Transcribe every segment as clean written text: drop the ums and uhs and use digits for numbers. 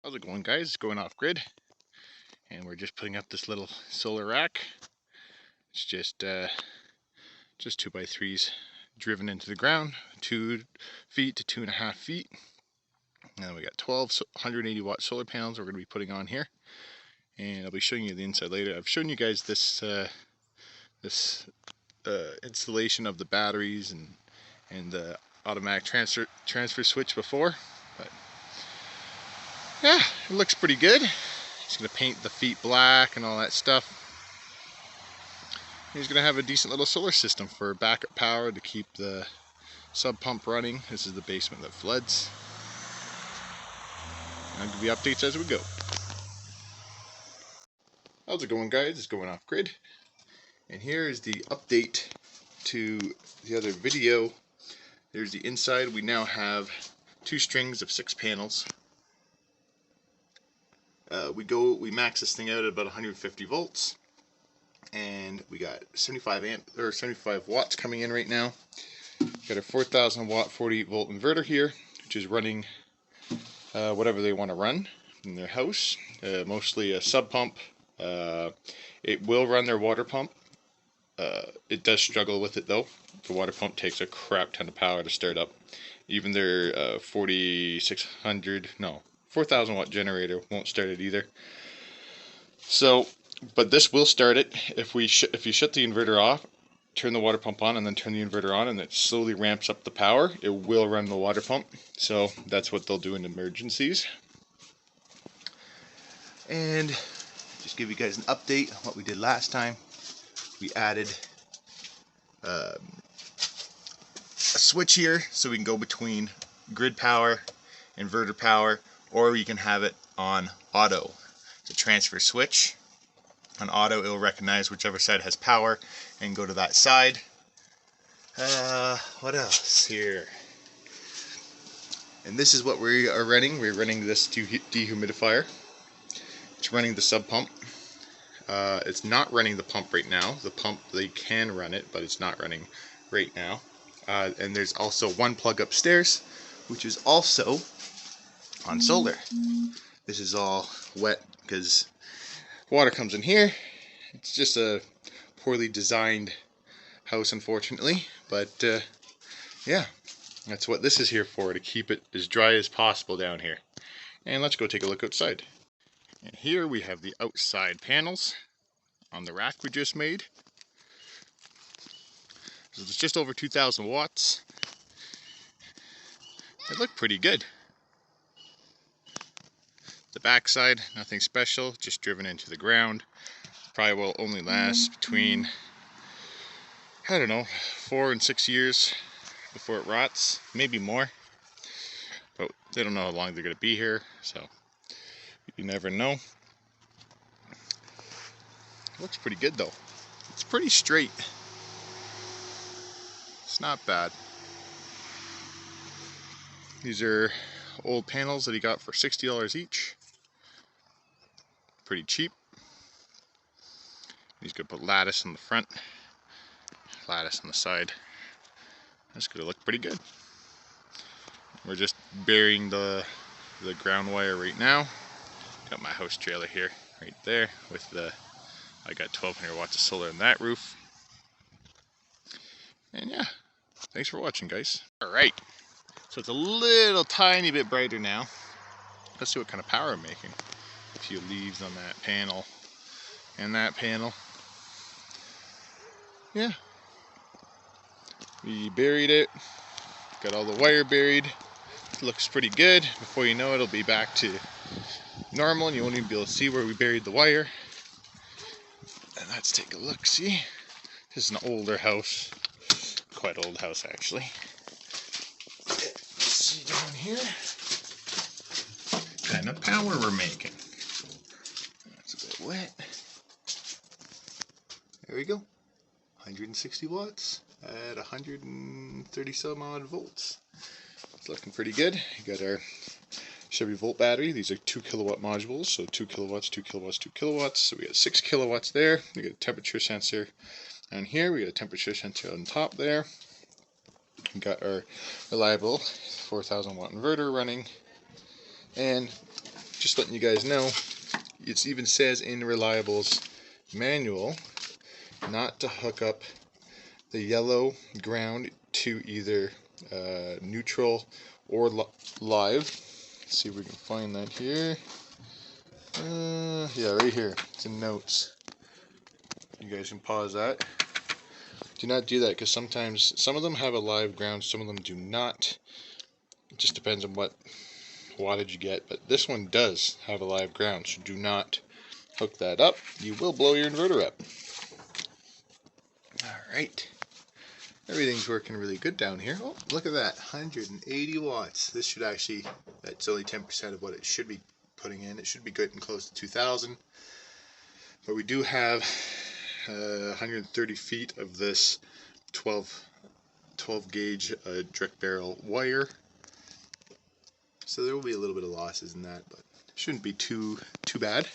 How's it going, guys? It's going off grid, and we're just putting up this little solar rack. It's just 2x3s driven into the ground, 2 feet to 2.5 feet. And we got 12 180 watt solar panels we're going to be putting on here, and I'll be showing you the inside later. I've shown you guys this installation of the batteries and the automatic transfer switch before, but yeah, it looks pretty good. He's going to paint the feet black and all that stuff. He's going to have a decent little solar system for backup power to keep the sub pump running. This is the basement that floods. I'll give you updates as we go. How's it going, guys? It's going off grid. And here is the update to the other video. There's the inside. We now have 2 strings of 6 panels. We max this thing out at about 150 volts, and we got 75 watts coming in right now. Got a 4,000 watt 48 volt inverter here, which is running whatever they want to run in their house. Mostly a sub pump. It will run their water pump. It does struggle with it though. The water pump takes a crap ton of power to start up. Even their 4,000 watt generator won't start it either. So, but this will start it if you shut the inverter off, turn the water pump on, and then turn the inverter on, and it slowly ramps up the power. It will run the water pump. So that's what they'll do in emergencies. And just give you guys an update on what we did last time. We added a switch here so we can go between grid power, inverter power, or you can have it on auto. It's a transfer switch. On auto, it'll recognize whichever side has power and go to that side. What else here? And this is what we are running. We're running this dehumidifier. It's running the sub pump. It's not running the pump right now. The pump, they can run it, but it's not running right now. And there's also one plug upstairs, which is also on solar. This is all wet because water comes in here. It's just a poorly designed house, unfortunately, but yeah, that's what this is here for, to keep it as dry as possible down here. And let's go take a look outside. And here we have the outside panels on the rack we just made. So it's just over 2,000 watts. They look pretty good. The back side, nothing special, just driven into the ground. Probably will only last between, I don't know, 4 and 6 years before it rots, maybe more. But they don't know how long they're going to be here, so you never know. Looks pretty good though. It's pretty straight. It's not bad. These are old panels that he got for $60 each. Pretty cheap. He's going to put lattice on the front, lattice on the side. That's going to look pretty good. We're just burying the ground wire right now. Got my house trailer here, right there, with I got 1,200 watts of solar on that roof. And yeah, thanks for watching, guys. Alright, so it's a little tiny bit brighter now. Let's see what kind of power I'm making. A few leaves on that panel and that panel. Yeah, we buried it, got all the wire buried. It looks pretty good. Before you know it, it'll be back to normal and you won't even be able to see where we buried the wire. And let's take a look. See, this is an older house, quite old house actually. Let's see down here what kind of power we're making. That's a bit wet. There we go, 160 watts at 130 some odd volts. It's looking pretty good. You got our Chevy Volt battery. These are 2 kilowatt modules, so 2 kilowatts, 2 kilowatts, 2 kilowatts. So we got 6 kilowatts there. We got a temperature sensor down here. We got a temperature sensor on top there. We got our reliable 4,000 watt inverter running, and just letting you guys know, it even says in Reliable's manual not to hook up the yellow ground to either neutral or live. Let's see if we can find that here. Yeah, right here. It's in notes. You guys can pause that. Do not do that, because sometimes some of them have a live ground, some of them do not. It just depends on what wattage you get, but this one does have a live ground, so do not hook that up. You will blow your inverter up. Alright, everything's working really good down here. Oh, look at that, 180 watts. This should actually, that's only 10% of what it should be putting in. It should be getting close to 2,000. But we do have 130 feet of this 12 gauge direct barrel wire. So there will be a little bit of losses in that, but shouldn't be too bad.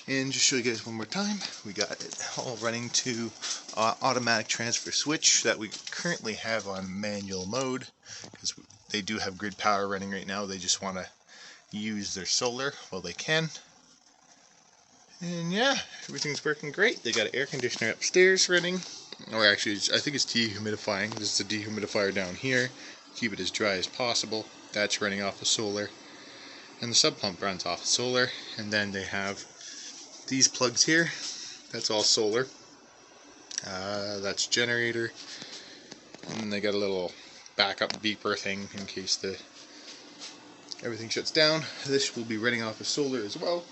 And just show you guys one more time, we got it all running to automatic transfer switch that we currently have on manual mode, because they do have grid power running right now. They just want to use their solar while they can. And yeah, everything's working great. They got an air conditioner upstairs running, or actually I think it's dehumidifying. This is the dehumidifier down here, keep it as dry as possible. That's running off of solar, and the sub pump runs off of solar. And then they have these plugs here, that's all solar. That's generator, and they got a little backup beeper thing in case everything shuts down. This will be running off of solar as well.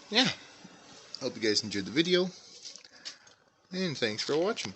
Yeah, hope you guys enjoyed the video, and thanks for watching.